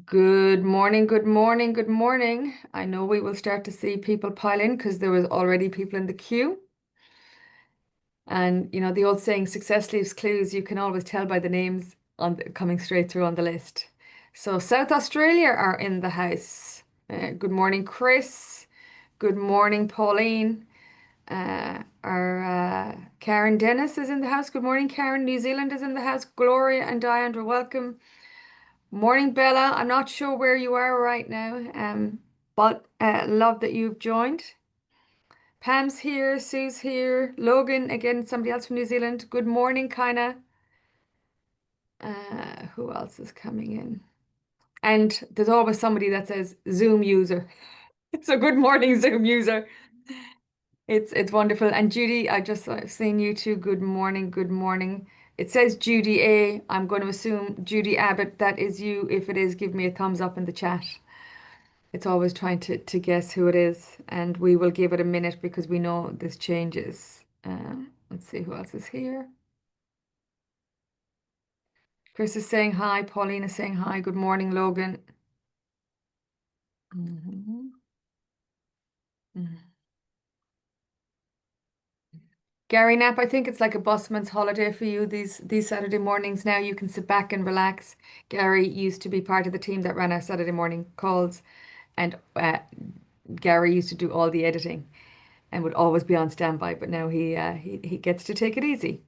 Good morning, good morning, good morning. I know we will start to see people pile in because there was already people in the queue. And you know, the old saying, success leaves clues, you can always tell by the names coming straight through on the list. So South Australia are in the house. Good morning, Chris. Good morning, Pauline. Our Karen Dennis is in the house. Good morning, Karen. New Zealand is in the house. Gloria and Diane are welcome. Morning, Bella. I'm not sure where you are right now, but love that you've joined. Pam's here, Sue's here, Logan, again, somebody else from New Zealand. Good morning, kinda. Who else is coming in? And there's always somebody that says Zoom user. So good morning, Zoom user. It's wonderful. And Judy, I've seen you too. Good morning, good morning. It says Judy A. I'm going to assume Judy Abbott. That is you. If it is, give me a thumbs up in the chat. It's always trying to guess who it is, and we will give it a minute because we know this changes. Let's see who else is here. Chris is saying hi. Pauline is saying hi. Good morning, Logan. Mhm. Mhm. Gary Knapp, I think it's like a busman's holiday for you these Saturday mornings. Now you can sit back and relax. Gary used to be part of the team that ran our Saturday morning calls, and Gary used to do all the editing and would always be on standby. But now he gets to take it easy.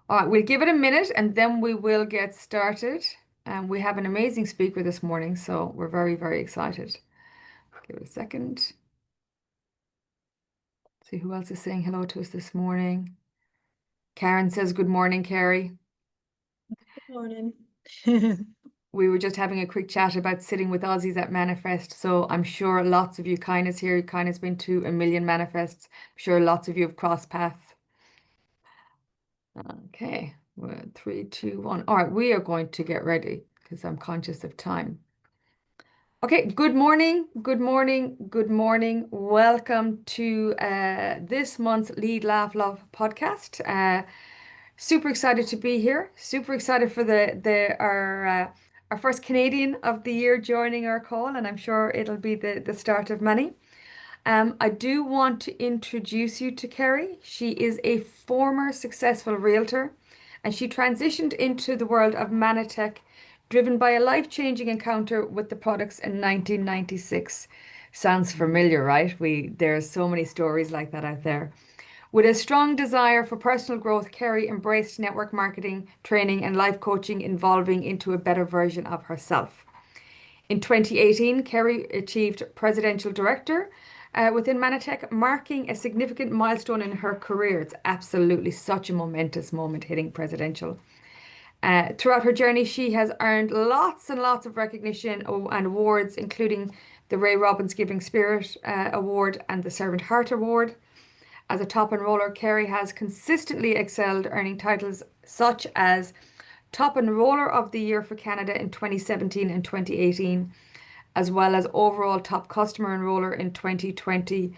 All right, we'll give it a minute and then we will get started. We have an amazing speaker this morning, so we're very, very excited. Give it a second. See who else is saying hello to us this morning. Karen says good morning, Carey. Morning. We were just having a quick chat about sitting with Aussies at Manifest, so I'm sure lots of you, Kina's here, Kina's been to a million Manifests. I'm sure lots of you have crossed paths. Okay, well, 3, 2, 1. All right, we are going to get ready because I'm conscious of time. Okay, good morning, good morning, good morning. Welcome to this month's Lead, Laugh, Love podcast. Super excited to be here. Super excited for our first Canadian of the year joining our call, and I'm sure it'll be the start of many. I do want to introduce you to Kerry. She is a former successful realtor and she transitioned into the world of Mannatech, driven by a life-changing encounter with the products in 1996. Sounds familiar, right? There are so many stories like that out there. With a strong desire for personal growth, Kerry embraced network marketing, training, and life coaching, evolving into a better version of herself. In 2018, Kerry achieved Presidential Director within Mannatech, marking a significant milestone in her career. It's absolutely such a momentous moment hitting presidential. Throughout her journey, she has earned lots and lots of recognition and awards, including the Ray Robbins Giving Spirit Award and the Servant Heart Award. As a top enroller, Kerry has consistently excelled, earning titles such as Top Enroller of the Year for Canada in 2017 and 2018, as well as overall top customer enroller in 2020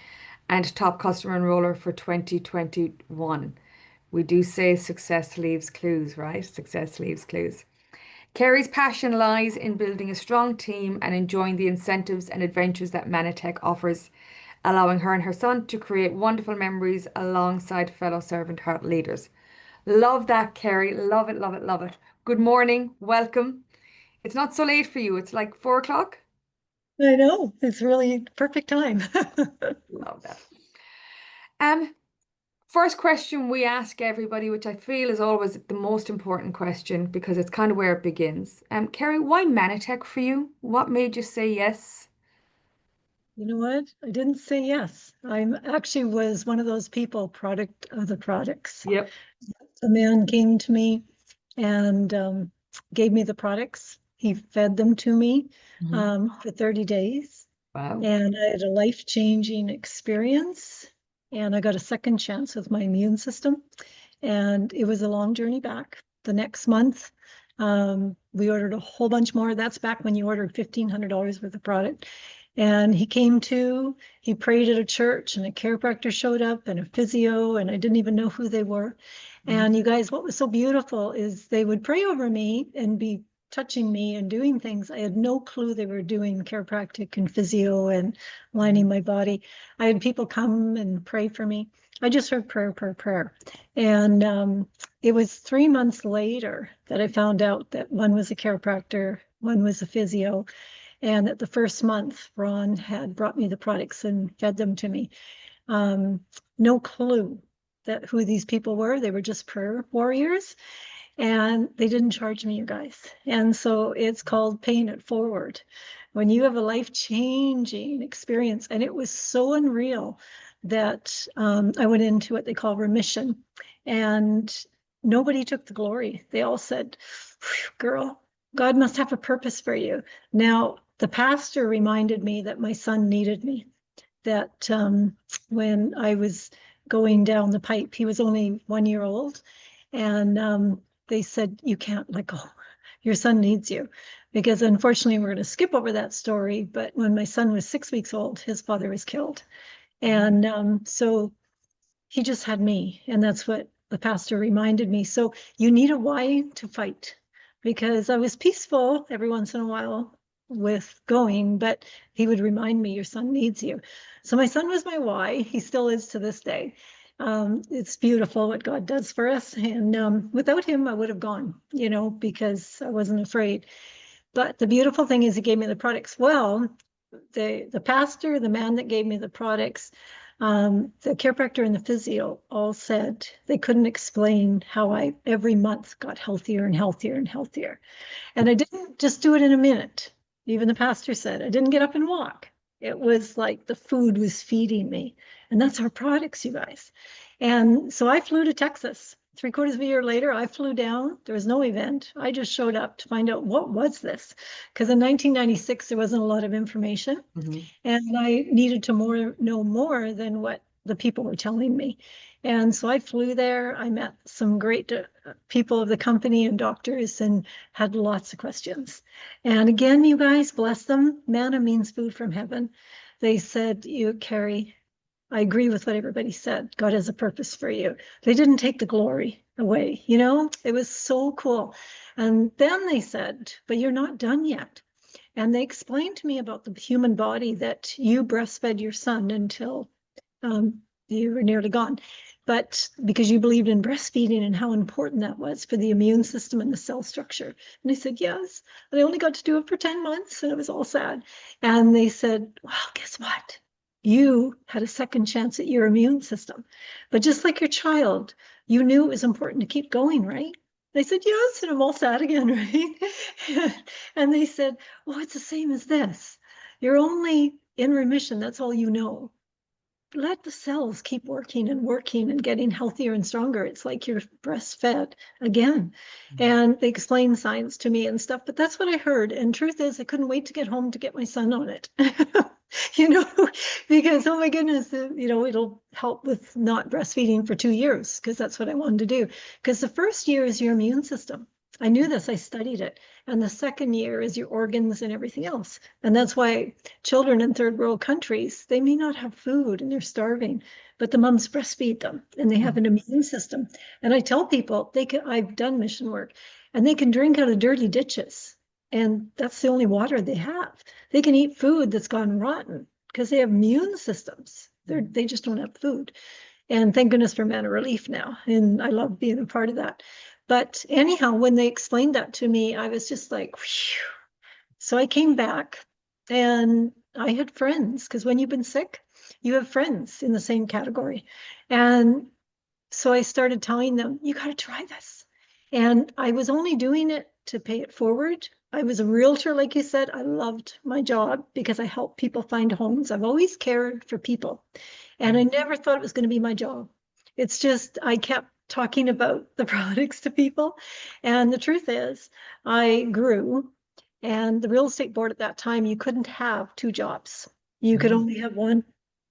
and top customer enroller for 2021. We do say success leaves clues, right? Success leaves clues. Kerry's passion lies in building a strong team and enjoying the incentives and adventures that Mannatech offers, allowing her and her son to create wonderful memories alongside fellow servant heart leaders. Love that, Kerry. Love it, love it, love it. Good morning. Welcome. It's not so late for you. It's like 4 o'clock. I know, it's really perfect time. Love that. Um, First question we ask everybody, which I feel is always the most important question because it's kind of where it begins. Kerry, why Mannatech for you? What made you say yes? You know what? I didn't say yes. I'm actually was one of those people, product of the products. Yep. A man came to me and gave me the products. He fed them to me Mhm. for 30 days. Wow. And I had a life-changing experience. And I got a second chance with my immune system. And it was a long journey back. The next month, we ordered a whole bunch more. That's back when you ordered $1,500 worth of product. And he prayed at a church, and a chiropractor showed up, and a physio, and I didn't even know who they were. Mhm. And you guys, what was so beautiful is they would pray over me and be touching me and doing things. I had no clue they were doing chiropractic and physio and lining my body. I had people come and pray for me. I just heard prayer, prayer, prayer. And it was 3 months later that I found out that one was a chiropractor, one was a physio, and that the first month Ron had brought me the products and fed them to me. Um, no clue that who these people were. They were just prayer warriors, and they didn't charge me, you guys. And so it's called paying it forward. When you have a life-changing experience, and it was so unreal that I went into what they call remission, and nobody took the glory. They all said, girl, God must have a purpose for you. Now, the pastor reminded me that my son needed me, that when I was going down the pipe, he was only 1 year old, and they said, you can't let go. Your son needs you. Because unfortunately, we're going to skip over that story, but when my son was 6 weeks old, his father was killed. And so he just had me. And that's what the pastor reminded me. So you need a why to fight, because I was peaceful every once in a while with going, but he would remind me, your son needs you. So my son was my why. He still is to this day. It's beautiful what God does for us. And without him, I would have gone, because I wasn't afraid. But the beautiful thing is he gave me the products. Well, the pastor, the man that gave me the products, the chiropractor and the physio all said they couldn't explain how I every month got healthier and healthier and healthier. And I didn't just do it in a minute. Even the pastor said I didn't get up and walk. It was like the food was feeding me. And that's our products, you guys. And so I flew to Texas. 3/4 of a year later, I flew down. There was no event. I just showed up to find out what was this. Because in 1996, there wasn't a lot of information. And I needed to know more than what the people were telling me. And so I flew there. I met some great people of the company and doctors and had lots of questions. And again, you guys, bless them. Manna means food from heaven. They said, Carey, I agree with what everybody said. God has a purpose for you. They didn't take the glory away. It was so cool. And then they said, but you're not done yet. And they explained to me about the human body, that you breastfed your son until you were nearly gone. But because you believed in breastfeeding and how important that was for the immune system and the cell structure. And I said, yes. And I only got to do it for 10 months, and it was all sad. And they said, well, guess what? You had a second chance at your immune system. But just like your child, you knew it was important to keep going, right? I said, yes, and I'm all sad again, right? And they said, well, it's the same as this. You're only in remission. That's all you know. Let the cells keep working and getting healthier and stronger. It's like you're breastfed again. And they explained science to me and stuff, but that's what I heard. And truth is, I couldn't wait to get home to get my son on it. you know, because oh my goodness, it'll help with not breastfeeding for 2 years, because that's what I wanted to do. Because the first year is your immune system. I knew this, I studied it. And the second year is your organs and everything else. And that's why children in third world countries, they may not have food and they're starving, but the moms breastfeed them and they have an immune system. And I tell people, I've done mission work, and they can drink out of dirty ditches. And that's the only water they have. They can eat food that's gone rotten because they have immune systems. They just don't have food. And thank goodness for Mana Relief now. And I love being a part of that. But anyhow, when they explained that to me, I was just like, whew. So I came back and I had friends, because when you've been sick, you have friends in the same category. And so I started telling them, you got to try this. And I was only doing it to pay it forward. I was a realtor, like you said. I loved my job because I helped people find homes. I've always cared for people. And I never thought it was going to be my job. It's just, I kept talking about the products to people. And the truth is, I grew. And the real estate board at that time, you couldn't have two jobs. You could only have one.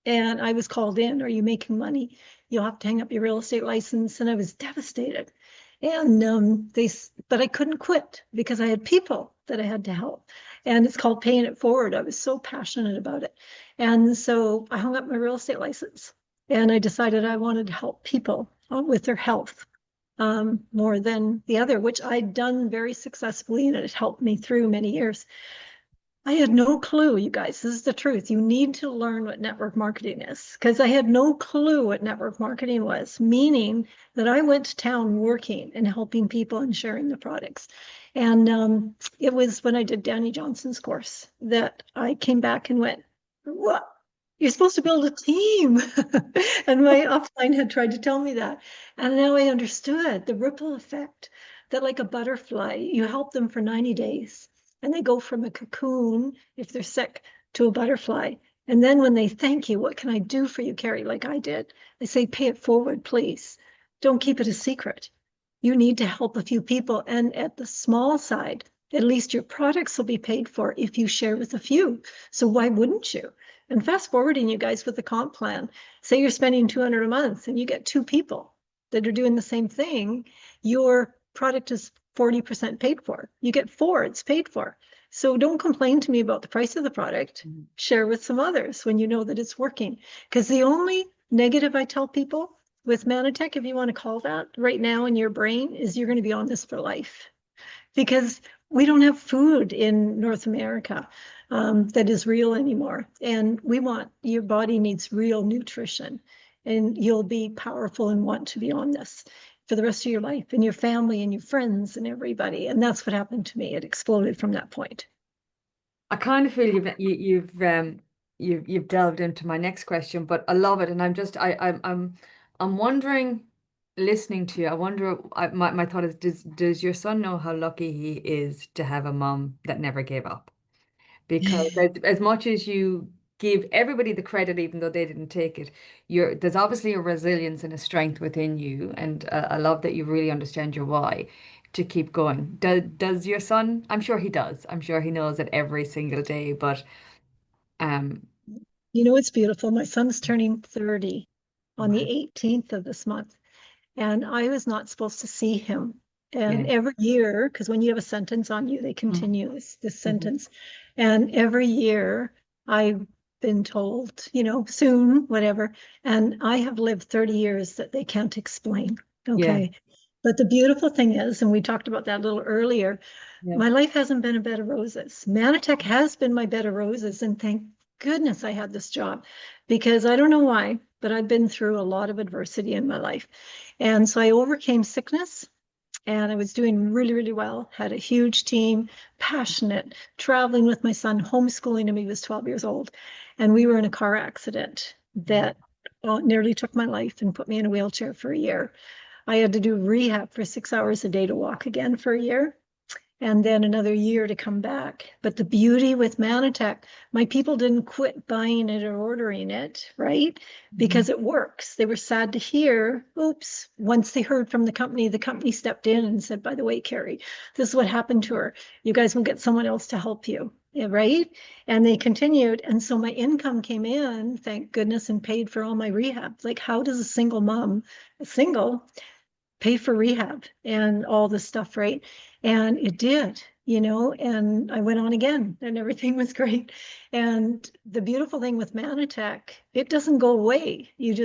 And I was called in, are you making money? You'll have to hang up your real estate license. And I was devastated. And but I couldn't quit because I had people that I had to help. And it's called paying it forward. I was so passionate about it. And so I hung up my real estate license, and I decided I wanted to help people with their health. more than the other, which I'd done very successfully, and it helped me through many years. I had no clue, you guys. This is the truth. You need to learn what network marketing is, because I had no clue what network marketing was, meaning that I went to town working and helping people and sharing the products. And it was when I did Danny Johnson's course that I came back and went, what? You're supposed to build a team. And my upline had tried to tell me that. And now I understood the ripple effect, that like a butterfly, you help them for 90 days and they go from a cocoon, if they're sick, to a butterfly. And then when they thank you, what can I do for you, Carey, like I did? I say, pay it forward, please. Don't keep it a secret. You need to help a few people. And at the small side, at least your products will be paid for if you share with a few. So why wouldn't you? And fast forwarding, you guys, with the comp plan, say you're spending 200 a month and you get two people that are doing the same thing, your product is 40% paid for. You get four, it's paid for. So don't complain to me about the price of the product. Share with some others when you know that it's working. Because the only negative I tell people with Mannatech, if you want to call that right now in your brain, is you're going to be on this for life. Because we don't have food in North America that is real anymore. And your body needs real nutrition. And you'll be powerful and want to be on this for the rest of your life, and your family and your friends and everybody. And that's what happened to me. It exploded from that point. I kind of feel you've delved into my next question, but I love it, and I'm wondering, listening to you, I wonder. My thought is, does your son know how lucky he is to have a mom that never gave up? Because as much as you give everybody the credit, even though they didn't take it, there's obviously a resilience and a strength within you, and I love that you really understand your why to keep going. Does your son? I'm sure he does. I'm sure he knows it every single day, but um, You know, it's beautiful. My son's turning 30 on the wow, 18th of this month, and I was not supposed to see him. And yeah, every year, because when you have a sentence on you, they mm, continue this mhm, sentence. And every year I've been told, soon, whatever. And I have lived 30 years that they can't explain. yeah, Okay. But the beautiful thing is, and we talked about that a little earlier, yeah, my life hasn't been a bed of roses. Mannatech has been my bed of roses. And thank goodness I had this job, because I don't know why, but I've been through a lot of adversity in my life. And so I overcame sickness, and I was doing really, really well, had a huge team, passionate, traveling with my son, homeschooling him. He was 12 years old. And we were in a car accident wow, that nearly took my life and put me in a wheelchair for a year. I had to do rehab for 6 hours a day to walk again for a year, and then another year to come back. But the beauty with Mannatech, my people didn't quit buying it or ordering it, right? mhm, Because it works. They were sad to hear, oops, once they heard from the company stepped in and said, by the way, Carey, this is what happened to her. You guys will get someone else to help you. Yeah, right. And they continued. And so my income came in, thank goodness, and paid for all my rehab. Like, how does a single mom, a single, pay for rehab and all this stuff, right? And it did, and I went on again and everything was great. And the beautiful thing with Mannatech, it doesn't go away. You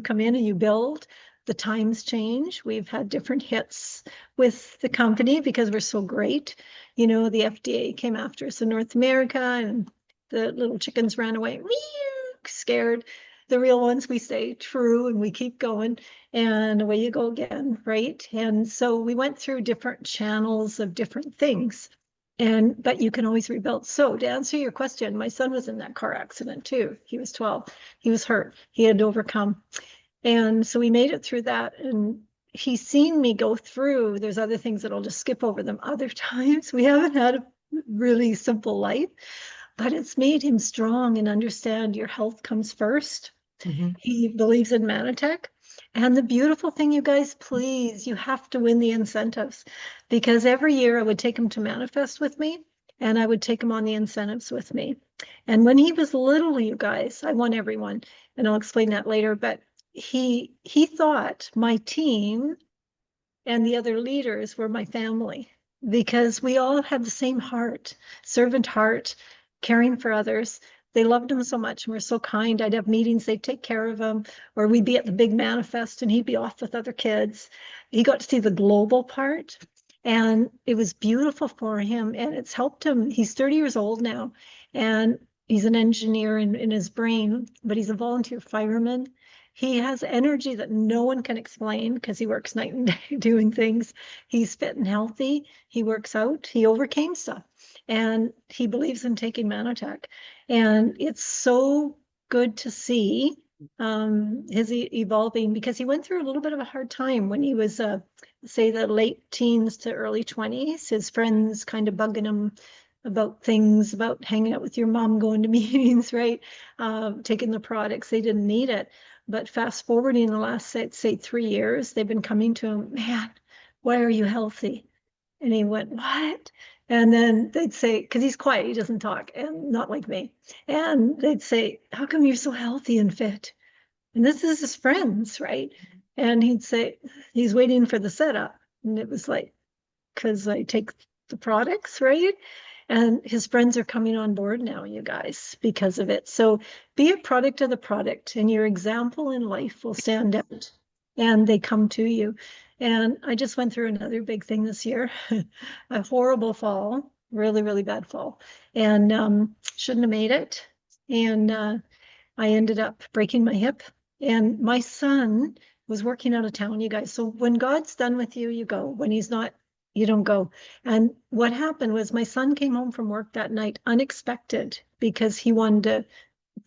come in and you build. The times change. We've had different hits with the company because we're so great. The FDA came after us in North America, and the little chickens ran away, scared. The real ones, we stay true and we keep going, and away you go again, right? And so we went through different channels of different things. But you can always rebuild. So to answer your question, my son was in that car accident too. He was 12. He was hurt. He had to overcome. And so we made it through that. And he's seen me go through. There's other things that I'll just skip over them. Other times we haven't had a really simple life, but it's made him strong and understand your health comes first. mhm. He believes in Mannatech. And the beautiful thing, you guys, please, you have to win the incentives, because every year I would take him to manifest with me, and I would take him on the incentives with me. And when he was little, you guys, I won everyone, and I'll explain that later. But he thought my team and the other leaders were my family, because we all had the same heart, servant heart, caring for others. they loved him so much and were so kind. I'd have meetings, they'd take care of him, or we'd be at the big manifest and he'd be off with other kids. He got to see the global part, and it was beautiful for him, and it's helped him. He's 30 years old now, and he's an engineer in his brain, but he's a volunteer fireman. He has energy that no one can explain because he works night and day doing things. He's fit and healthy. He works out. He overcame stuff. And he believes in taking Mannatech. And it's so good to see his evolving, because he went through a little bit of a hard time when he was, say, the late teens to early 20s. His friends kind of bugging him about things, about hanging out with your mom, going to meetings, right? Taking the products. They didn't need it. But fast forwarding the last, say 3 years, they've been coming to him, man, why are you healthy? And he went, what? And then they'd say, because he's quiet, he doesn't talk, and not like me. And they'd say, how come you're so healthy and fit? And this is his friends, right? And he'd say, he's waiting for the setup. And it was like, because I take the products, right? And his friends are coming on board now, you guys, because of it. So be a product of the product, and your example in life will stand out, and they come to you. And I just went through another big thing this year, a horrible fall, really, really bad fall, and shouldn't have made it. And I ended up breaking my hip. And my son was working out of town, you guys. So when God's done with you, you go. When he's not, you don't go. And what happened was my son came home from work that night unexpected, because he wanted to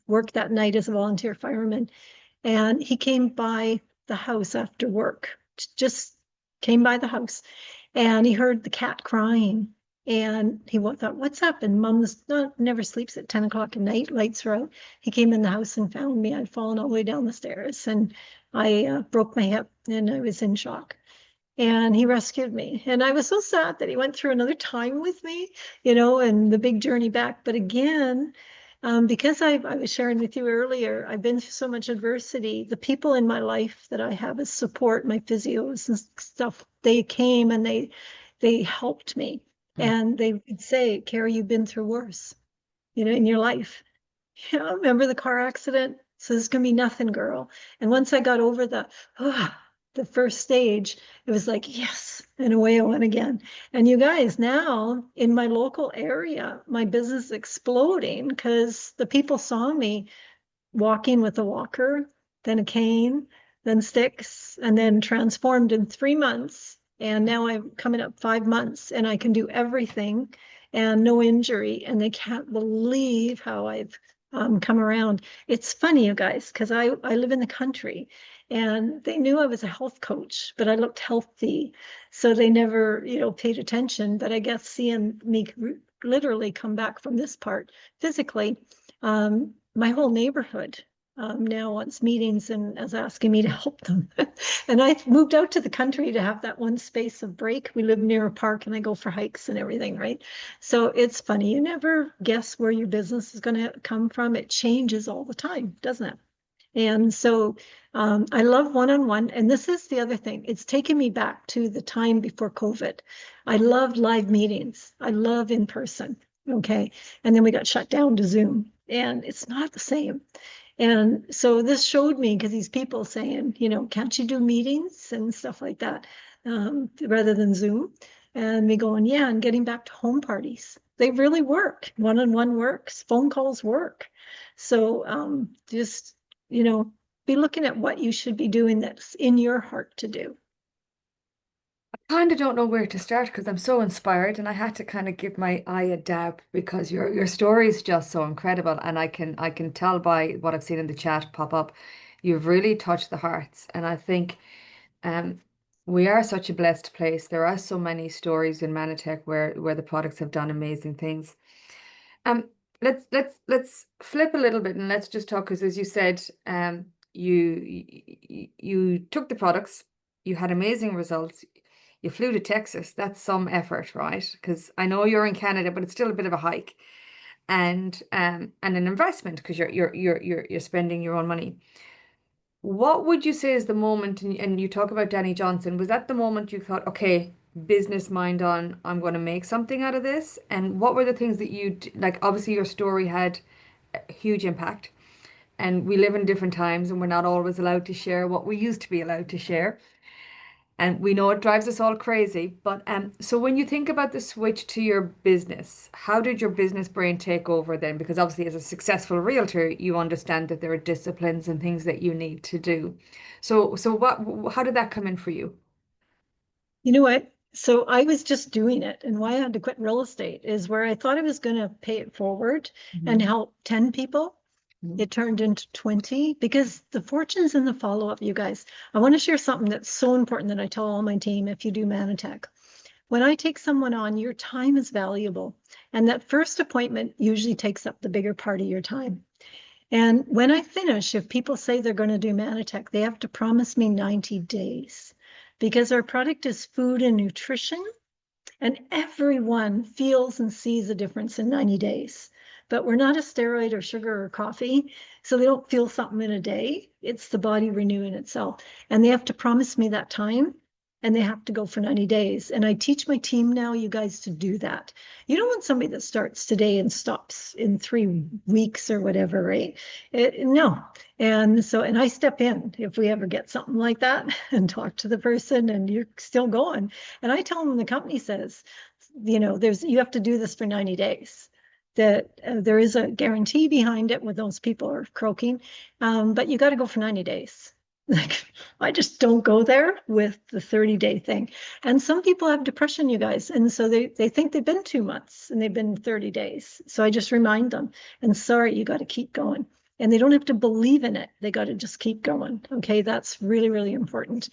work that night as a volunteer fireman. And he came by the house after work, just came by the house, and he heard the cat crying. And he thought, what's up? And mom's never sleeps at 10 o'clock at night, lights are out. He came in the house and found me. I'd fallen all the way down the stairs, and I broke my hip, and I was in shock. And he rescued me. And I was so sad that he went through another time with me, and the big journey back. But again, because I was sharing with you earlier, I've been through so much adversity. The people in my life that I have as support, my physios and stuff, they came and they helped me. Mm. And they would say, Carey, you've been through worse, in your life. Remember the car accident? So this is gonna be nothing, girl. And once I got over the first stage, it was like, yes, and away I went again. And you guys, now in my local area, my business is exploding because the people saw me walking with a walker, then a cane, then sticks, and then transformed in 3 months. And now I'm coming up 5 months, and I can do everything and no injury. And they can't believe how I've come around. It's funny, you guys, because I live in the country, and they knew I was a health coach, but I looked healthy. So they never, paid attention. But I guess seeing me literally come back from this part physically, my whole neighborhood now wants meetings and is asking me to help them. And I moved out to the country to have that one space of break. We live near a park, and I go for hikes and everything, right? So it's funny. You never guess where your business is going to come from. It changes all the time, doesn't it? And so I love one-on-one. And this is the other thing. It's taken me back to the time before COVID. I loved live meetings. I love in person. Okay. And then we got shut down to Zoom, and it's not the same. And so this showed me, because these people saying, can't you do meetings and stuff like that rather than Zoom? And me going, yeah, and getting back to home parties. They really work. One-on-one works. Phone calls work. So just, be looking at what you should be doing that's in your heart to do. Kind of don't know where to start because I'm so inspired, and I had to kind of give my eye a dab because your story is just so incredible, and I can tell by what I've seen in the chat pop up, you've really touched the hearts, and I think um we are such a blessed place. There are so many stories in Mannatech where the products have done amazing things. Um, let's flip a little bit and let's just talk because as you said, you took the products, you had amazing results. You flew to Texas. That's some effort, right? Because I know you're in Canada, but it's still a bit of a hike and an investment because you're spending your own money. What would you say is the moment, and you talk about Danny Johnson, was that the moment you thought, okay, business mind on, I'm going to make something out of this? And what were the things that like, obviously your story had a huge impact. And we live in different times, and we're not always allowed to share what we used to be allowed to share. And we know it drives us all crazy. But so when you think about the switch to your business, how did your business brain take over then? Because obviously, as a successful realtor, you understand that there are disciplines and things that you need to do. So how did that come in for you? You know what? So I was just doing it. And why I had to quit real estate is where I thought I was going to pay it forward and Mhm. help 10 people. Mhm. It turned into 20 because the fortune's in the follow-up, you guys. I want to share something that's so important that I tell all my team if you do Mannatech. When I take someone on, your time is valuable. And that first appointment usually takes up the bigger part of your time. And when I finish, if people say they're going to do Mannatech, they have to promise me 90 days because our product is food and nutrition, and everyone feels and sees a difference in 90 days. But we're not a steroid or sugar or coffee, so they don't feel something in a day. It's the body renewing itself. And they have to promise me that time, and they have to go for 90 days. And I teach my team now, you guys, to do that. You don't want somebody that starts today and stops in 3 weeks or whatever, right? No. And so, and I step in if we ever get something like that and talk to the person and you're still going. And I tell them the company says, there's you have to do this for 90 days. That there is a guarantee behind it when those people are croaking, but you got to go for 90 days. Like I just don't go there with the 30-day thing. And some people have depression, you guys, and so they think they've been 2 months and they've been 30 days. So I just remind them, and sorry, you got to keep going. And they don't have to believe in it. They got to just keep going. Okay, that's really, really important.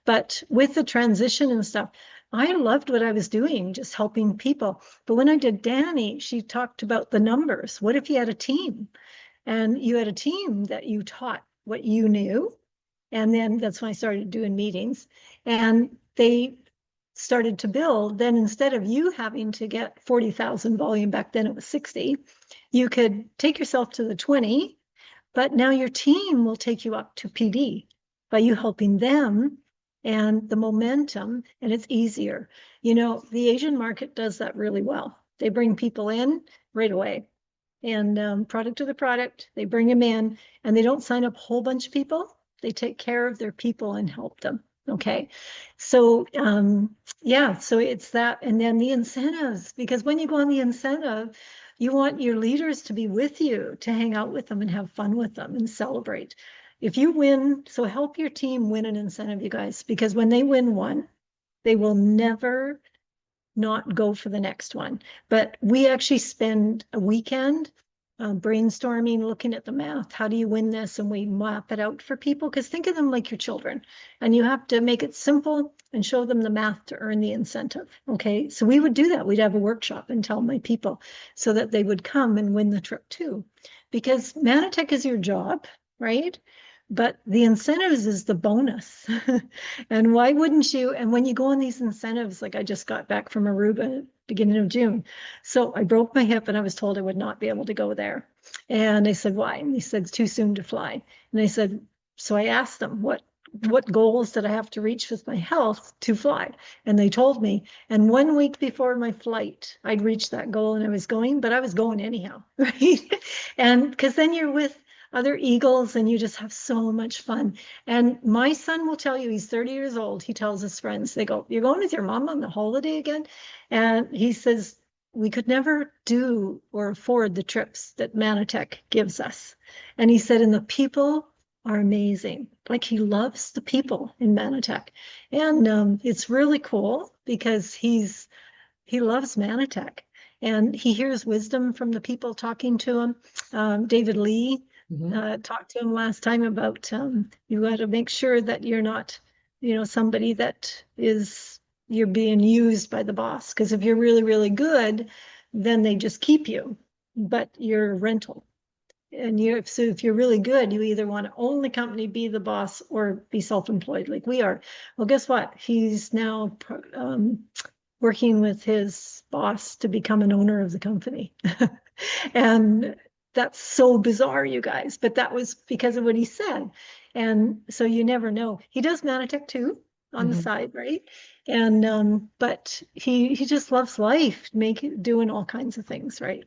But with the transition and stuff, I loved what I was doing, just helping people. But when I did Danny, she talked about the numbers. What if you had a team and you had a team that you taught what you knew? And then that's when I started doing meetings and they started to build. Then instead of you having to get 40,000 volume, back then it was 60, you could take yourself to the 20, but now your team will take you up to PD by you helping them and the momentum, and it's easier. The Asian market does that really well. They bring people in right away and product to the product, they bring them in and they don't sign up a whole bunch of people. They take care of their people and help them. Okay. So, yeah, so it's that. And then the incentives, because when you go on the incentive, you want your leaders to be with you, to hang out with them and have fun with them and celebrate. If you win, so help your team win an incentive, you guys, because when they win one, they will never not go for the next one. But we actually spend a weekend brainstorming, looking at the math. How do you win this? And we map it out for people because think of them like your children. And you have to make it simple and show them the math to earn the incentive. Okay. So we would do that. We'd have a workshop and tell my people so that they would come and win the trip too. Because Mannatech is your job, right? But the incentives is the bonus. And why wouldn't you? And when you go on these incentives, like I just got back from Aruba beginning of June. So I broke my hip and I was told I would not be able to go there. And I said, why? And he said, it's too soon to fly. And I said, so I asked them, what goals did I have to reach with my health to fly? And they told me. And 1 week before my flight, I'd reached that goal and I was going, but I was going anyhow, right? And because then you're with other eagles and you just have so much fun. And my son will tell you, he's 30 years old. He tells his friends, they go, you're going with your mom on the holiday again? And he says, we could never do or afford the trips that Mannatech gives us. And he said, and the people are amazing. Like he loves the people in Mannatech. And it's really cool because he loves Mannatech and he hears wisdom from the people talking to him. David Lee Mhm. talked to him last time about you got to make sure that you're not, somebody that is you're being used by the boss. Because if you're really, really good, then they just keep you, but you're a rental. And so if you're really good, you either want to own the company, be the boss, or be self-employed like we are. Well, guess what? He's now working with his boss to become an owner of the company. And that's so bizarre, you guys, but that was because of what he said. And so you never know. He does Mannatech too on the Mhm. side, right? And but he just loves life, doing all kinds of things, right?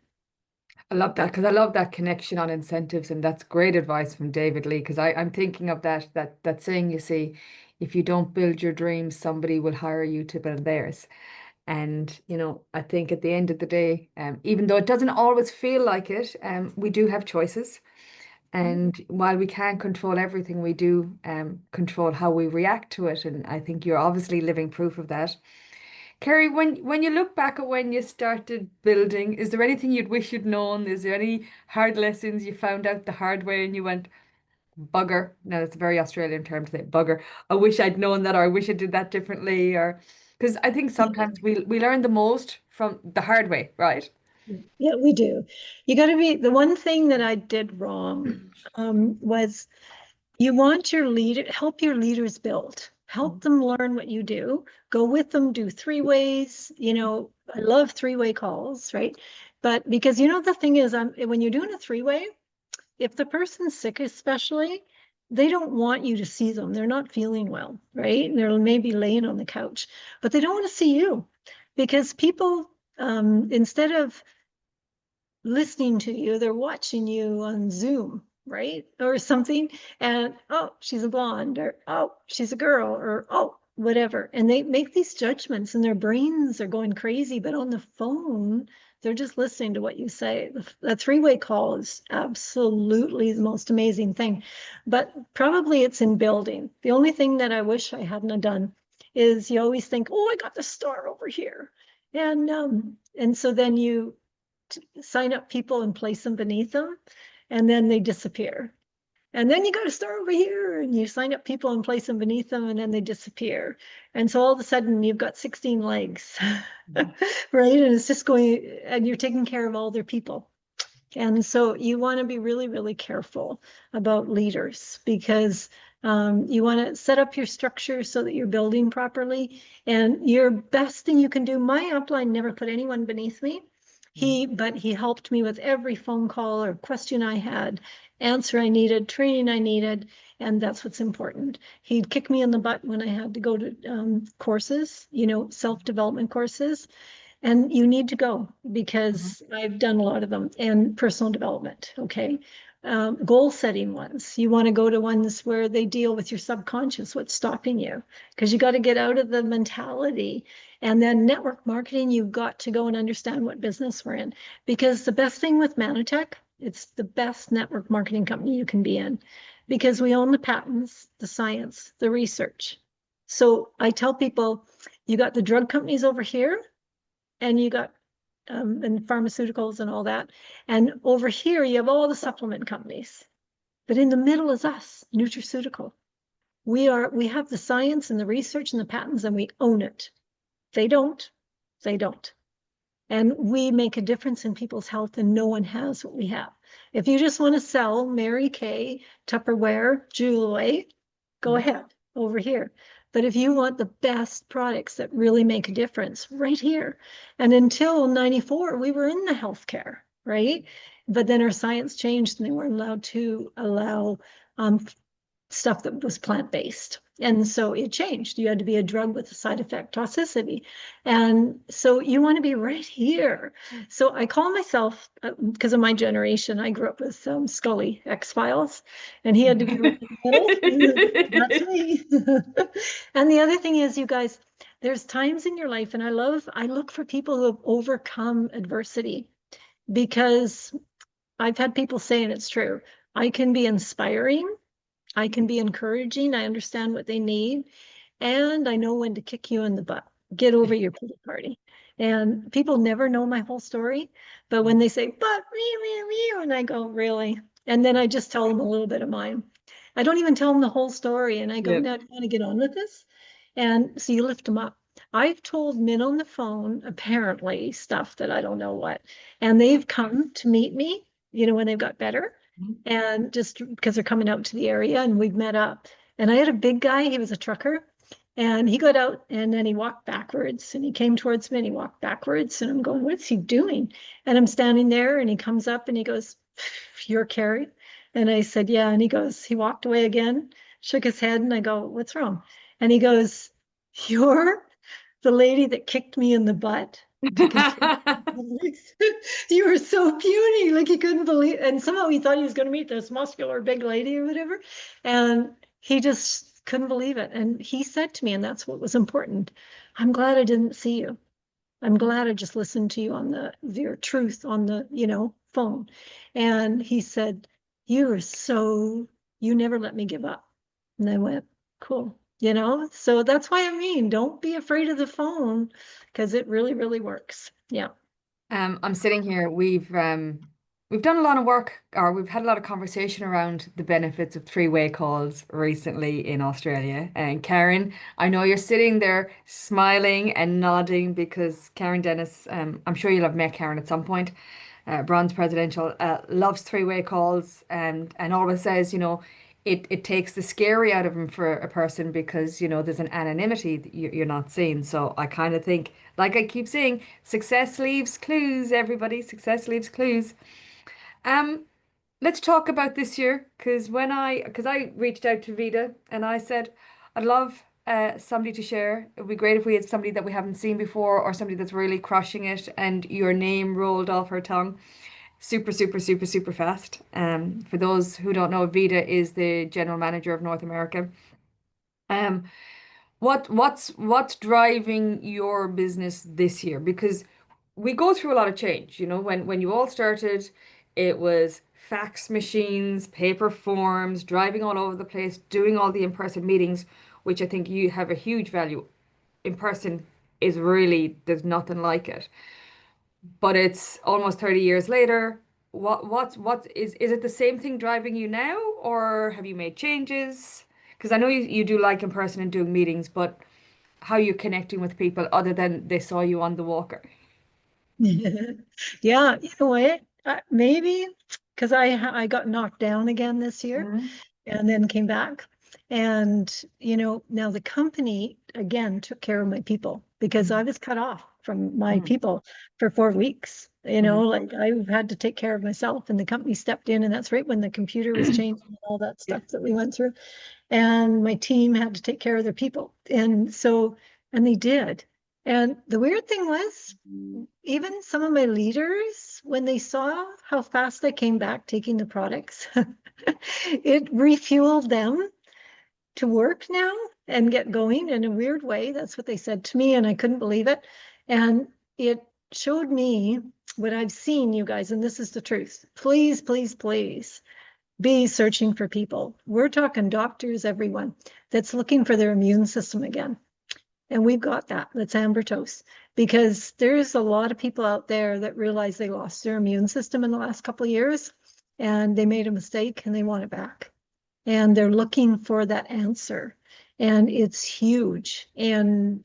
I love that because I love that connection on incentives, and that's great advice from David Lee. Because I'm thinking of that saying, you see, if you don't build your dreams, somebody will hire you to build theirs. And I think at the end of the day, even though it doesn't always feel like it, we do have choices. And while we can't control everything, we do control how we react to it. And I think you're obviously living proof of that. Kerry, when you look back at when you started building, is there anything you'd wish you'd known? Is there any hard lessons you found out the hard way and you went, bugger? No, that's a very Australian term to say, bugger. I wish I'd known that, or I wish I did that differently, or because I think sometimes we learn the most from the hard way, right? Yeah, we do. You got to be the one thing that I did wrong was you want your leader, help your leaders build, help them learn what you do, go with them, do three ways. I love three-way calls, right? But because the thing is, when you're doing a three-way, if the person's sick, especially, they don't want you to see them. They're not feeling well, right? They're maybe laying on the couch, but they don't want to see you because people, instead of listening to you, they're watching you on Zoom, right? Or something. And oh, she's a blonde, or oh, she's a girl, or oh, whatever. And they make these judgments and their brains are going crazy. But on the phone, they're just listening to what you say. The three-way call is absolutely the most amazing thing. But probably it's in building. The only thing that I wish I hadn't done is you always think, oh, I got the star over here. And so then you sign up people and place them beneath them, and then they disappear. And then you got to start over here and you sign up people and place them beneath them, and then they disappear. And so all of a sudden you've got 16 legs, right? And it's just going, and you're taking care of all their people. And so you want to be really, really careful about leaders because you want to set up your structure so that you're building properly. And your best thing you can do, my upline never put anyone beneath me. But he helped me with every phone call or question I had, answer I needed, training I needed, and that's what's important. He'd kick me in the butt when I had to go to courses, self-development courses, and you need to go Mhm. because I've done a lot of them and personal development. Okay. Goal setting ones. You want to go to ones where they deal with your subconscious, what's stopping you, because you got to get out of the mentality. And then network marketing, you've got to go and understand what business we're in. Because the best thing with Mannatech, it's the best network marketing company you can be in because we own the patents, the science, the research. So I tell people, you got the drug companies over here, and you got and pharmaceuticals and all that. And over here, you have all the supplement companies. But in the middle is us, nutraceutical. We have the science and the research and the patents, and we own it. They don't. They don't. And we make a difference in people's health, and no one has what we have. If you just want to sell Mary Kay, Tupperware, jewelry, go Mhm. ahead over here. But if you want the best products that really make a difference, right here. And until 94, we were in the healthcare, right? But then our science changed and they weren't allowed to allow stuff that was plant-based. And so it changed. You had to be a drug with a side effect toxicity. And so you want to be right here. So I call myself, because of my generation, I grew up with Scully, X-Files, and he had to be right in the middle. That's me. And the other thing is, you guys, there's times in your life, and I look for people who have overcome adversity because I've had people say, and it's true, I can be inspiring, I can be encouraging. I understand what they need. And I know when to kick you in the butt. Get over your pity party. And people never know my whole story. But when they say, but really, and I go, really? And then I just tell them a little bit of mine. I don't even tell them the whole story. And I go, Yeah. now, do you want to get on with this? And so you lift them up. I've told men on the phone, apparently, stuff that I don't know what. And they've come to meet me, when they've got better and just because they're coming out to the area and we've met up. And I had a big guy, he was a trucker, and he got out and then he walked backwards and he came towards me and he walked backwards. And I'm going, what's he doing? And I'm standing there and he comes up and he goes, you're Carey? And I said, yeah. And he goes, he walked away again, shook his head, and I go, what's wrong? And he goes, you're the lady that kicked me in the butt He could, you were so puny, like he couldn't believe, and somehow he thought he was going to meet this muscular big lady or whatever, and he just couldn't believe it. And he said to me, and that's what was important, I'm glad I didn't see you. I'm glad I just listened to you on your truth on the, phone. And he said, you are so, you never let me give up. And I went, cool. So that's why I mean, don't be afraid of the phone because it really, really works. Yeah. I'm sitting here. We've done a lot of work, or we've had a lot of conversation around the benefits of three-way calls recently in Australia. And Karen, I know you're sitting there smiling and nodding because Karen Dennis, I'm sure you'll have met Karen at some point. Bronze Presidential, loves three-way calls and always says, it takes the scary out of him for a person because, there's an anonymity that you're not seeing. So I kind of think, like I keep saying, success leaves clues, everybody. Success leaves clues. Um, let's talk about this year because I reached out to Vida and I said, I'd love somebody to share. It would be great if we had somebody that we haven't seen before or somebody that's really crushing it and your name rolled off her tongue super, super, super, super fast. For those who don't know, Vida is the general manager of North America. Um, what's driving your business this year? Because we go through a lot of change. When you all started, it was fax machines, paper forms, driving all over the place, doing all the in-person meetings, which I think you have a huge value. In person is really, there's nothing like it. But it's almost 30 years later. What is it the same thing driving you now, or have you made changes? Because I know you do like in person and doing meetings, but how are you connecting with people other than they saw you on the walker? Yeah, you know what? Maybe because I got knocked down again this year Mhm. and then came back. And, now the company again took care of my people because I Mhm. was cut off from my Mhm. people for 4 weeks. Mhm. Like I had to take care of myself and the company stepped in. And that's right when the computer was changing and all that Yeah. stuff that we went through. And my team had to take care of their people. And they did. And the weird thing was, even some of my leaders, when they saw how fast I came back taking the products, it refueled them to work now and get going in a weird way. That's what they said to me, and I couldn't believe it. And it showed me what I've seen, you guys, and this is the truth. Please, please, please be searching for people. We're talking doctors, everyone that's looking for their immune system again. And we've got that. That's amber toast. Because there's a lot of people out there that realize they lost their immune system in the last couple of years and they made a mistake and they want it back. And they're looking for that answer. And it's huge. And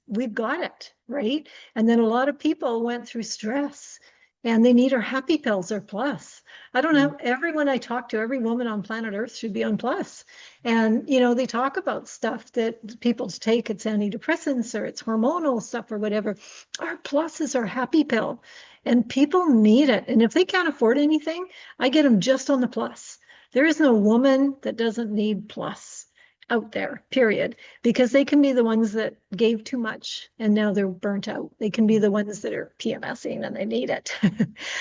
we've got it, right? And then a lot of people went through stress and they need our happy pills or plus. I don't Mhm. know, everyone I talk to, every woman on planet Earth should be on plus. And, they talk about stuff that people take, it's antidepressants or it's hormonal stuff or whatever. Our plus is our happy pill and people need it. And if they can't afford anything, I get them just on the plus. There is no woman that doesn't need plus out there, period, because they can be the ones that gave too much and now they're burnt out. They can be the ones that are PMSing and they need it.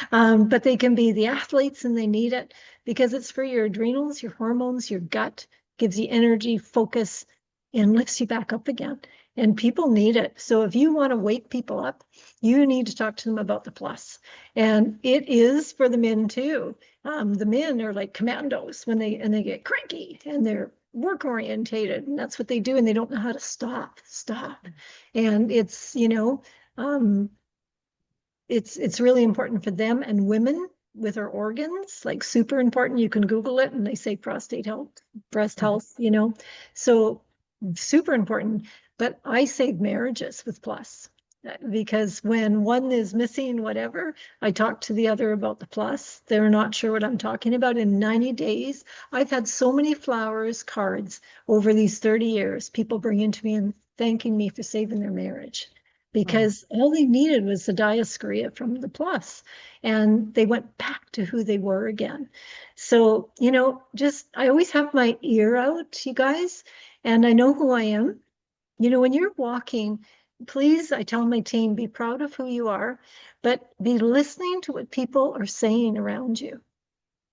But they can be the athletes and they need it because it's for your adrenals, your hormones, your gut, gives you energy, focus, and lifts you back up again. And people need it. So if you want to wake people up, you need to talk to them about the plus. And it is for the men too. The men are like commandos when they get cranky and they're work orientated and that's what they do and they don't know how to stop. And um, it's really important for them and women with our organs, like super important. You can Google it and they say prostate health, breast Mhm. health, so super important. But I save marriages with plus because when one is missing, whatever, I talk to the other about the plus. They're not sure what I'm talking about. In 90 days, I've had so many flowers, cards over these 30 years, people bringing to me and thanking me for saving their marriage Wow. because all they needed was the diascorea from the plus and they went back to who they were again. So, just I always have my ear out, you guys, and I know who I am. When you're walking, please, I tell my team, be proud of who you are, but be listening to what people are saying around you.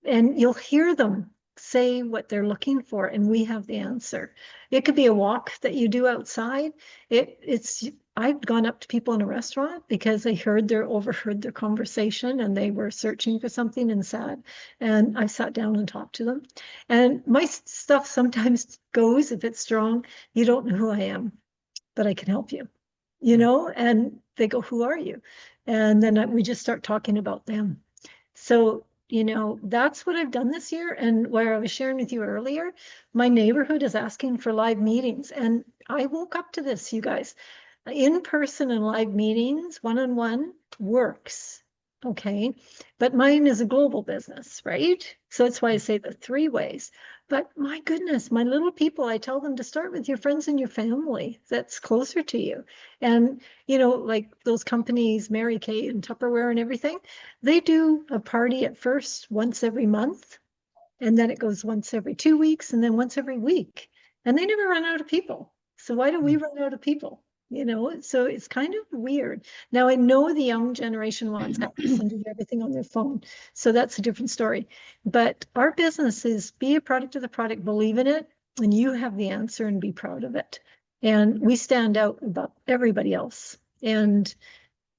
And you'll hear them say what they're looking for, and we have the answer. It could be a walk that you do outside. It's I've gone up to people in a restaurant because I overheard their conversation and they were searching for something and sad. And I sat down and talked to them. And my stuff sometimes goes, if it's strong, you don't know who I am, but I can help you, and they go, who are you? And then we just start talking about them. So, that's what I've done this year. And where I was sharing with you earlier, my neighborhood is asking for live meetings. And I woke up to this, you guys. In person and live meetings, one-on-one works. Okay. But mine is a global business, right? So that's why I say the 3 ways. But my goodness, my little people, I tell them to start with your friends and your family that's closer to you. And, like those companies, Mary Kay and Tupperware and everything, they do a party at first once every month, and then it goes once every 2 weeks, and then once every week. And they never run out of people. So why do we run out of people? So it's kind of weird. Now I know the young generation wants apps and do everything on their phone. So that's a different story. But our business is be a product of the product, believe in it, and you have the answer and be proud of it. And we stand out above everybody else. And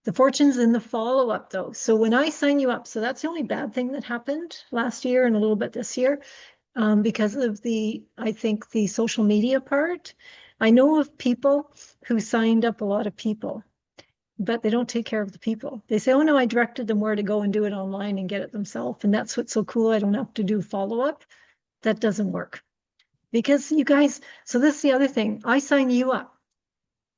the fortune's in the follow-up though. So when I sign you up, so that's the only bad thing that happened last year and a little bit this year, because of I think the social media part. I know of people who signed up a lot of people, but they don't take care of the people. They say, oh no, I directed them where to go and do it online and get it themselves. And that's what's so cool. I don't have to do follow-up. That doesn't work. Because you guys, so this is the other thing. I sign you up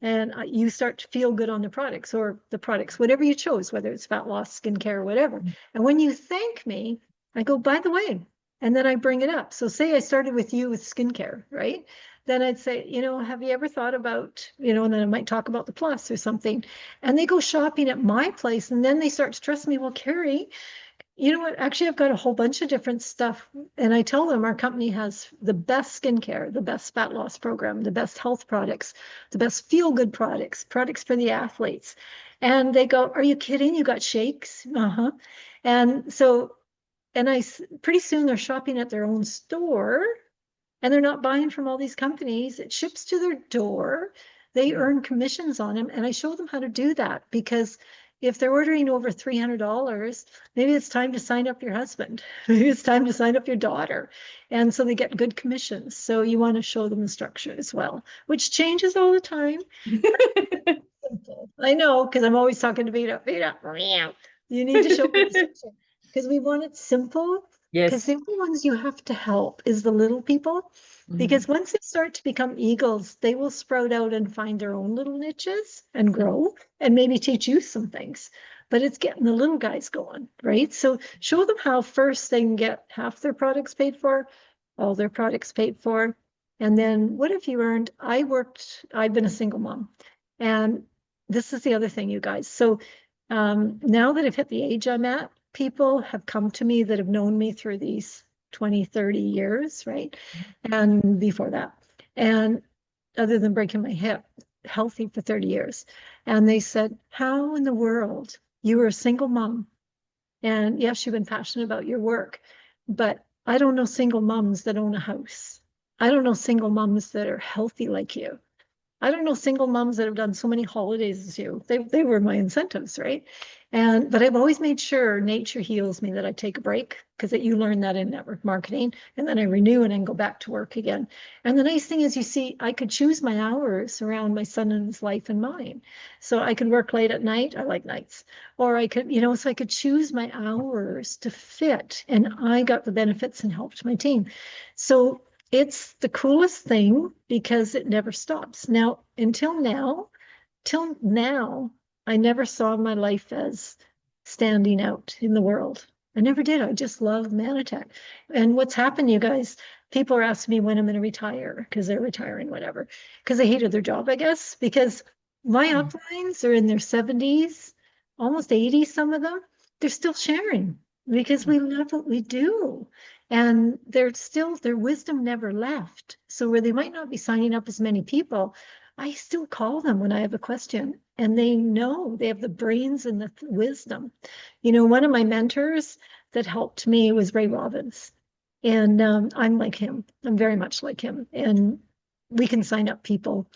and you start to feel good on the products or the products, whatever you chose, whether it's fat loss, skincare, whatever. And when you thank me, I go, by the way, and then I bring it up. So say I started with you with skincare, right? Then I'd say, have you ever thought about, and then I might talk about the plus or something. And they go shopping at my place and then they start to trust me. Well, Carey, you know what? Actually, I've got a whole bunch of different stuff. And I tell them our company has the best skincare, the best fat loss program, the best health products, the best feel good products, products for the athletes. And they go, are you kidding? You got shakes? Uh-huh. And so, pretty soon they're shopping at their own store and they're not buying from all these companies. It ships to their door. They earn commissions on them. And I show them how to do that because if they're ordering over $300, maybe it's time to sign up your husband. Maybe it's time to sign up your daughter. And so they get good commissions. So you want to show them the structure as well, which changes all the time. Simple. I know, because I'm always talking to Vita. Vita, you need to show them the structure because we want it simple. Because Yes. the only ones you have to help is the little people. Because once they start to become eagles, they will sprout out and find their own little niches and grow and maybe teach you some things. But it's getting the little guys going, right? So show them how first they can get half their products paid for, all their products paid for. And then what have you earned? I've been a single mom. And this is the other thing, you guys. So now that I've hit the age I'm at, people have come to me that have known me through these 20, 30 years, right? And before that. And other than breaking my hip, healthy for 30 years. And they said, how in the world? You were a single mom. And yes, you've been passionate about your work, but I don't know single moms that own a house. I don't know single moms that are healthy like you. I don't know single moms that have done so many holidays as you. They were my incentives, right? But I've always made sure nature heals me, that I take a break, because you learn that in network marketing, and then I renew and then go back to work again. And the nice thing is, you see, I could choose my hours around my son and his life and mine. So I could work late at night. I like nights. Or I could, so I could choose my hours to fit, and I got the benefits and helped my team. So it's the coolest thing because it never stops. Now, till now, I never saw my life as standing out in the world. I never did. I just love Mannatech. And what's happened, you guys, people are asking me when I'm going to retire because they're retiring, whatever, because they hated their job, I guess, because my uplines are in their 70s, almost 80s, some of them. They're still sharing because we love what we do. And their wisdom never left. So where they might not be signing up as many people, I still call them when I have a question, and they know, they have the brains and the wisdom. One of my mentors that helped me was Ray Robbins. And I'm like him. I'm very much like him. And we can sign up people.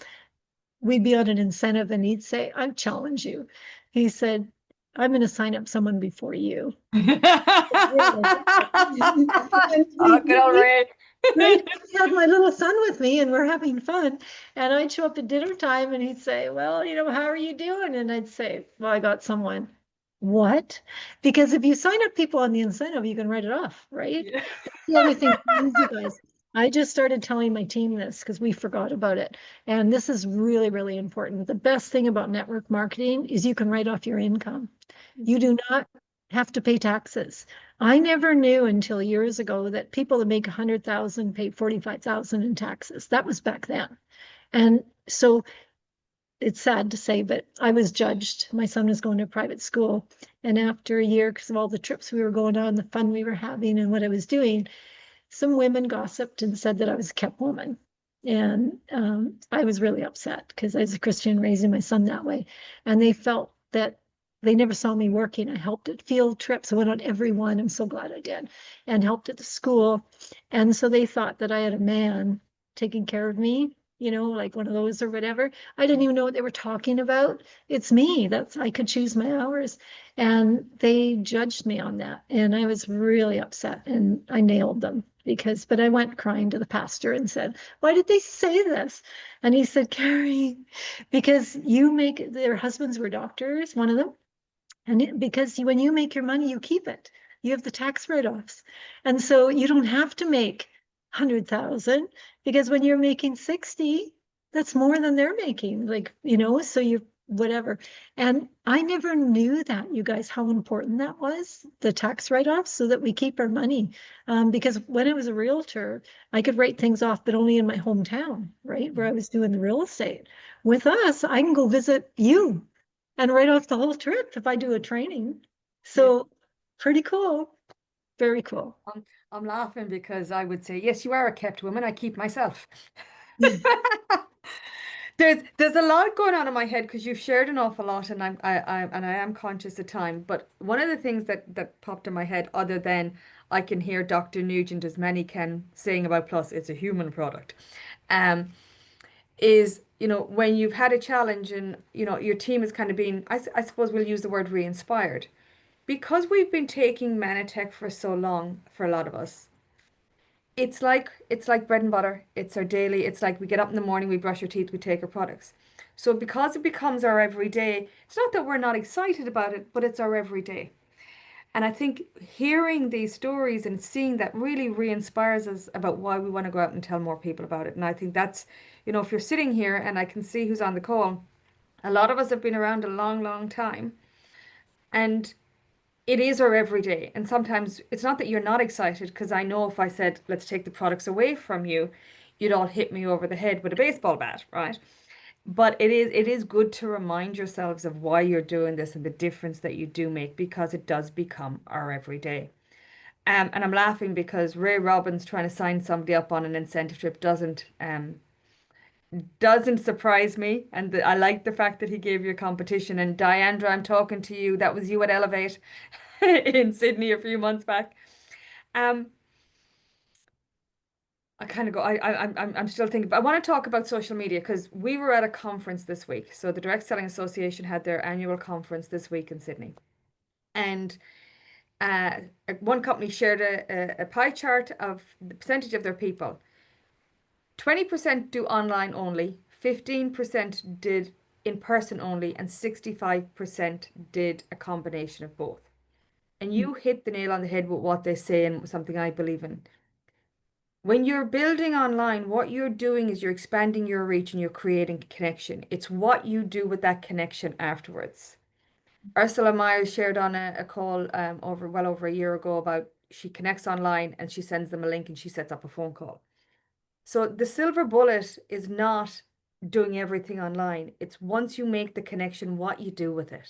We'd be on an incentive and he'd say, I challenge you. He said, I'm going to sign up someone before you. Really? And Oh, good old Ray. right, I had my little son with me and we're having fun. And I'd show up at dinner time and he'd say, well, how are you doing? And I'd say, well, I got someone. What? Because if you sign up people on the incentive, you can write it off, right? Yeah. The other thing, you guys, I just started telling my team this because we forgot about it. And this is really, really important. The best thing about network marketing is you can write off your income. You do not have to pay taxes. I never knew until years ago that people that make 100,000 pay 45,000 in taxes. That was back then. And so it's sad to say, but I was judged. My son was going to private school. And after a year, because of all the trips we were going on, the fun we were having, and what I was doing, some women gossiped and said that I was a kept woman. And I was really upset because I was a Christian raising my son that way. And they felt that they never saw me working. I helped at field trips. I went on every one. I'm so glad I did. And helped at the school. And so they thought that I had a man taking care of me, like one of those or whatever. I didn't even know what they were talking about. It's me. I could choose my hours. And they judged me on that. And I was really upset and I nailed them but I went crying to the pastor and said, why did they say this? And he said, Carey, because their husbands were doctors, one of them. And because when you make your money, you keep it. You have the tax write-offs. And so you don't have to make 100,000 because when you're making 60, that's more than they're making. So you whatever. And I never knew that, you guys, how important that was, the tax write-offs, so that we keep our money. Because when I was a realtor, I could write things off, but only in my hometown, right? Where I was doing the real estate. With us, I can go visit you and write off the whole trip if I do a training. Yeah. So pretty cool. Very cool. I'm laughing because I would say, yes, you are a kept woman. I keep myself. Yeah. There's a lot going on in my head because you've shared an awful lot, and I am conscious of time. But one of the things that popped in my head, other than I can hear Dr. Nugent, as many can, saying about Plus, it's a human product, um, is when you've had a challenge and your team has kind of been, I suppose we'll use the word re-inspired, because we've been taking Mannatech for so long for a lot of us. It's like bread and butter. It's our daily. It's like we get up in the morning, we brush our teeth, we take our products. So because it becomes our everyday, it's not that we're not excited about it, but it's our everyday. And I think hearing these stories and seeing that really re-inspires us about why we want to go out and tell more people about it. And I think that's, if you're sitting here and I can see who's on the call, a lot of us have been around a long, long time. And it is our everyday. And sometimes it's not that you're not excited, because I know if I said, let's take the products away from you, you'd all hit me over the head with a baseball bat, right? But it is good to remind yourselves of why you're doing this and the difference that you do make, because it does become our everyday. And I'm laughing because Ray Robbins trying to sign somebody up on an incentive trip doesn't surprise me. And I like the fact that he gave you a competition. And Diandra, I'm talking to you. That was you at Elevate in Sydney a few months back. Um, I kind of go. I'm still thinking. But I want to talk about social media because we were at a conference this week. So the Direct Selling Association had their annual conference this week in Sydney, and uh, one company shared a pie chart of the percentage of their people. 20% do online only, 15% did in person only, and 65% did a combination of both. And you hit the nail on the head with what they say, and something I believe in. When you're building online, what you're doing is you're expanding your reach and you're creating connection. It's what you do with that connection afterwards. Ursula Myers shared on a call over a year ago about she connects online and she sends them a link and she sets up a phone call. So the silver bullet is not doing everything online. It's once you make the connection, what you do with it.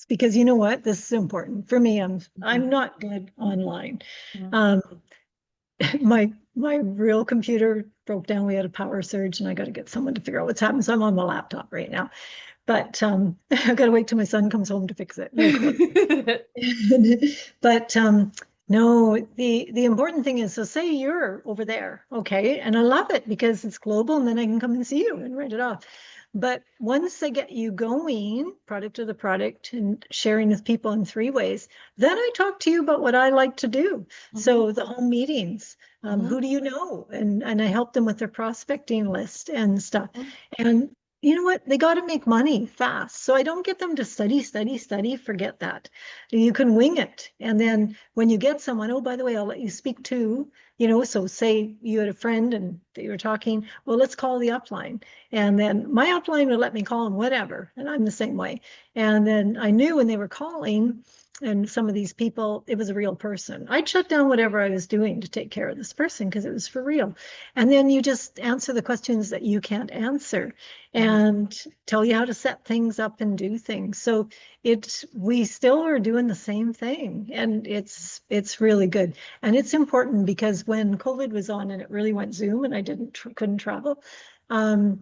Because you know what? This is important. For me, I'm Mhm. not good online. Mhm. Um, my my real computer broke down. We had a power surge, and I got to get someone to figure out what's happened. So I'm on my laptop right now. But I've got to wait till my son comes home to fix it. No clue. But no, the important thing is, so say you're over there, okay, and I love it because it's global, and then I can come and see you and write it off. But once I get you going, product of the product, and sharing with people in three ways, then I talk to you about what I like to do. Mhm, So the home meetings, mhm, who do you know? And I help them with their prospecting list and stuff. mhm, And you know what? They got to make money fast. So I don't get them to study, study, study. Forget that. You can wing it. And then when you get someone, oh, by the way, I'll let you speak to, so say you had a friend and you were talking, well, let's call the upline. And then my upline would let me call them whatever. And I'm the same way. And then I knew when they were calling, and some of these people, it was a real person. I'd shut down whatever I was doing to take care of this person because it was for real. And then you just answer the questions that you can't answer mhm, and tell you how to set things up and do things. So we still are doing the same thing, and it's really good. And it's important because when COVID was on and it really went Zoom and I couldn't travel, um,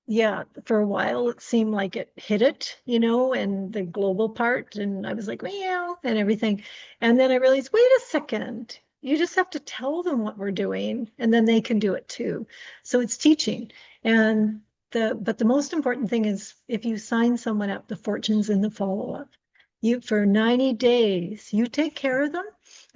yeah, for a while it seemed like it hit it, and the global part, and I was like, meow, and everything. And then I realized, wait a second, you just have to tell them what we're doing, and then they can do it too. So it's teaching. And but the most important thing is if you sign someone up, the fortune's in the follow-up. You for 90 days, you take care of them.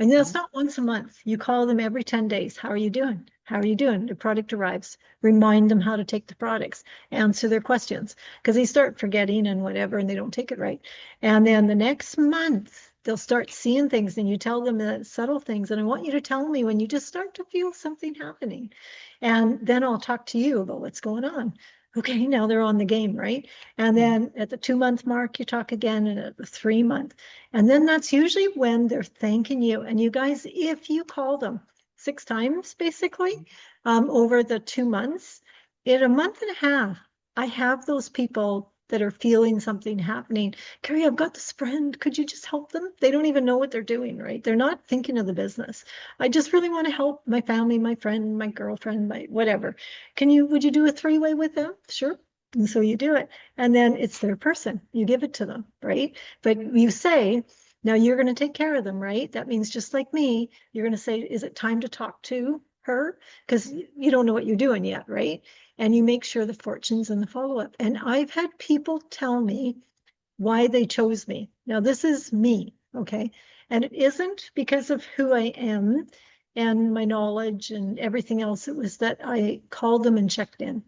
And that's mhm, not once a month. You call them every 10 days. How are you doing? How are you doing? The product arrives. Remind them how to take the products, answer their questions because they start forgetting and whatever and they don't take it right. And then the next month, they'll start seeing things and you tell them that subtle things. And I want you to tell me when you just start to feel something happening. And then I'll talk to you about what's going on. Okay, now they're on the game, right? And mhm, then at the 2 month mark, you talk again, and at the 3 month. And then that's usually when they're thanking you. And you guys, if you call them 6 times basically over the 2 months, in a month and a half, I have those people that are feeling something happening. Carrie, I've got this friend. Could you just help them? They don't even know what they're doing, right? They're not thinking of the business. I just really want to help my family, my friend, my girlfriend, my whatever. Would you do a three-way with them? Sure. And so you do it. And then it's their person. You give it to them, right? But you say, now you're going to take care of them, right? That means just like me, you're going to say, is it time to talk to her? Because you don't know what you're doing yet, right? And you make sure the fortunes and the follow-up. And I've had people tell me why they chose me. Now, this is me, okay? And it isn't because of who I am and my knowledge and everything else. It was that I called them and checked in.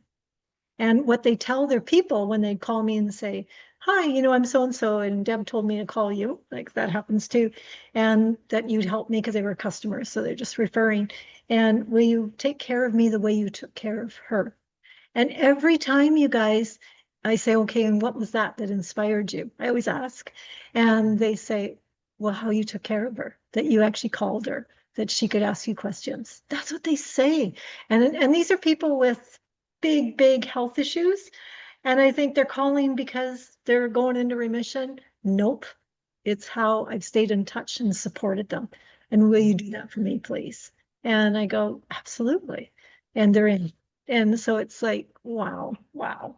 And what they tell their people when they call me and say, hi, I'm so and so, and Deb told me to call you, like that happens too, and that you'd help me because they were customers. So they're just referring. And will you take care of me the way you took care of her? And every time you guys, I say, okay, and what was that inspired you? I always ask. And they say, well, how you took care of her, that you actually called her, that she could ask you questions. That's what they say. And these are people with big, big health issues. And I think they're calling because they're going into remission. Nope. It's how I've stayed in touch and supported them. And will you mhm. do that for me, please? And I go, absolutely. And they're in. And so it's like, wow, wow.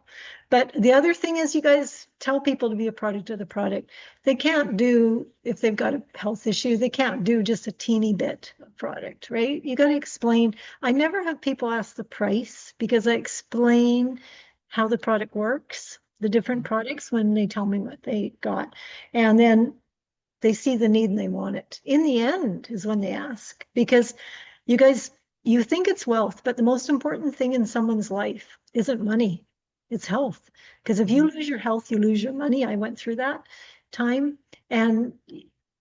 But the other thing is, you guys tell people to be a product of the product. They can't do, if they've got a health issue, they can't do just a teeny bit of product, right? You got to explain. I never have people ask the price because I explain how the product works, the different products when they tell me what they got. And then they see the need and they want it. In the end is when they ask, because you guys, you think it's wealth, but the most important thing in someone's life isn't money, it's health. Because if you Mhm. lose your health, you lose your money. I went through that time, and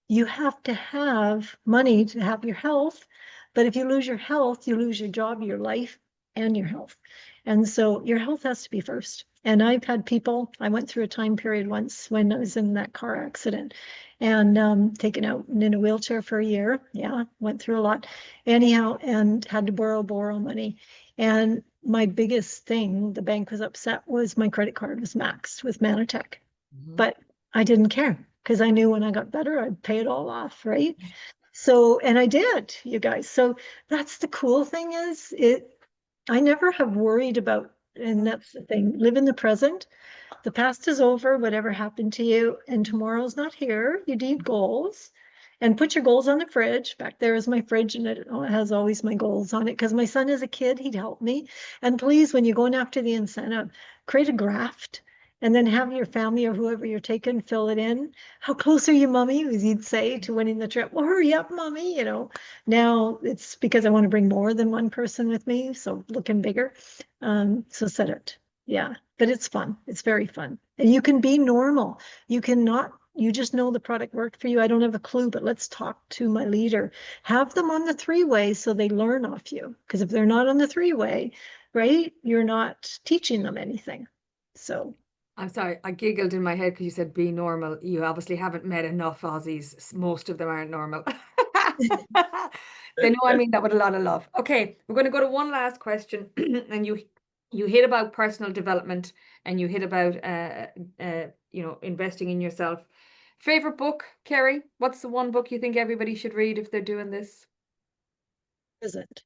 you have to have money to have your health. But if you lose your health, you lose your job, your life, and your health. And so your health has to be first. And I've had people, I went through a time period once when I was in that car accident and taken out and in a wheelchair for a year. Yeah, went through a lot. Anyhow, and had to borrow money. And my biggest thing, the bank was upset, was my credit card was maxed with Mannatech. Mhm. But I didn't care because I knew when I got better, I'd pay it all off, right? So, and I did, you guys. So that's the cool thing is I never have worried about, and that's the thing, live in the present. The past is over, whatever happened to you, and tomorrow's not here. You need goals. And put your goals on the fridge. Back there is my fridge, and it has always my goals on it. Because my son as a kid, he'd help me. And please, when you're going after the incentive, create a graft and then have your family or whoever you're taking fill it in. How close are you, mommy? As you'd say to winning the trip. Well, hurry up, mommy. Now it's because I want to bring more than one person with me. So looking bigger. So set it. Yeah, but it's fun. It's very fun. And you can be normal. You cannot, you just know the product worked for you. I don't have a clue, but let's talk to my leader. Have them on the three-way so they learn off you. Because if they're not on the three-way, right, you're not teaching them anything. So I'm sorry, I giggled in my head because you said be normal. You obviously haven't met enough Aussies. Most of them aren't normal. They know I mean that with a lot of love. Okay, we're going to go to one last question, and you hit about personal development, and you hit about investing in yourself. Favorite book, Carey? What's the one book you think everybody should read if they're doing this? isn't.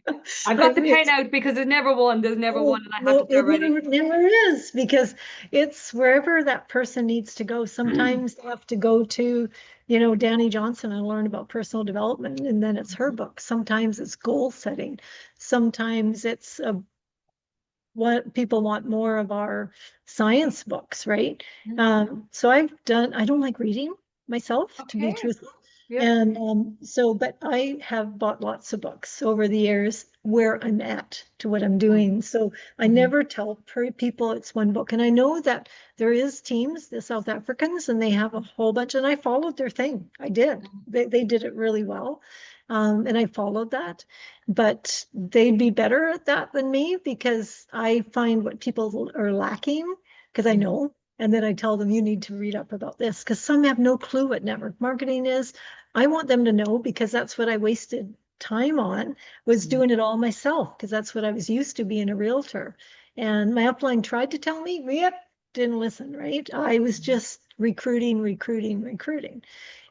I I got the mean, pen out because there's never one. There's never one, oh, and I have to no, start it ready. never is because it's wherever that person needs to go. Sometimes they have to go to, Danny Johnson and learn about personal development, and then it's her book. Sometimes it's goal setting. Sometimes it's what people want more of our science books, right? So I don't like reading myself, to be Okay. truthful. Yep. And but I have bought lots of books over the years where I'm at to what I'm doing. So I Mhm. never tell people it's one book. And I know that there is teams, the South Africans, and they have a whole bunch, and I followed their thing. I did. They did it really well. And I followed that, but they'd be better at that than me because I find what people are lacking because I Mhm. know. And then I tell them, you need to read up about this because some have no clue what network marketing is. I want them to know because that's what I wasted time on was Mhm. doing it all myself because that's what I was used to being a realtor. And my upline tried to tell me, yep, didn't listen, right? I was just recruiting, recruiting, recruiting.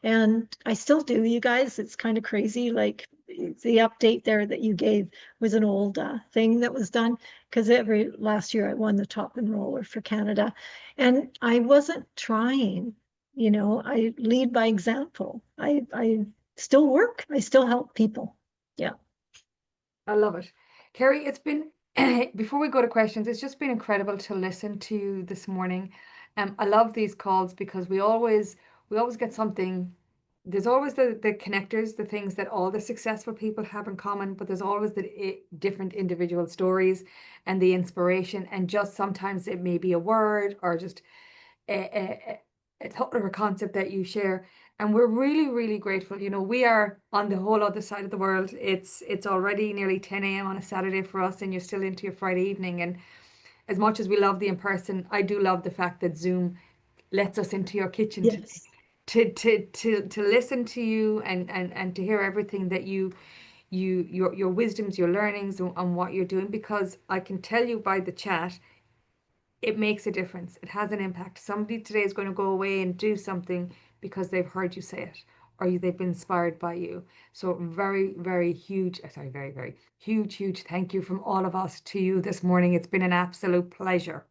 And I still do, you guys. It's kind of crazy. Like the update there that you gave was an old thing that was done because every last year I won the top enroller for Canada. And I wasn't trying, I lead by example. I still work, I still help people. Yeah. I love it. Carrie, it's been, before we go to questions, it's just been incredible to listen to you this morning. I love these calls because we always get something. There's always the connectors, the things that all the successful people have in common, but there's always the different individual stories and the inspiration. And just sometimes it may be a word or just a thought or a concept that you share. And we're really, really grateful. We are on the whole other side of the world. It's already nearly 10 a.m. on a Saturday for us, and you're still into your Friday evening. And as much as we love the in-person, I do love the fact that Zoom lets us into your kitchen today Yes. to listen to you and to hear everything that your wisdoms, your learnings and what you're doing, because I can tell you by the chat it makes a difference. It has an impact. Somebody today is going to go away and do something because they've heard you say it or they've been inspired by you. So very, very huge, sorry, very, very huge, huge thank you from all of us to you this morning. It's been an absolute pleasure.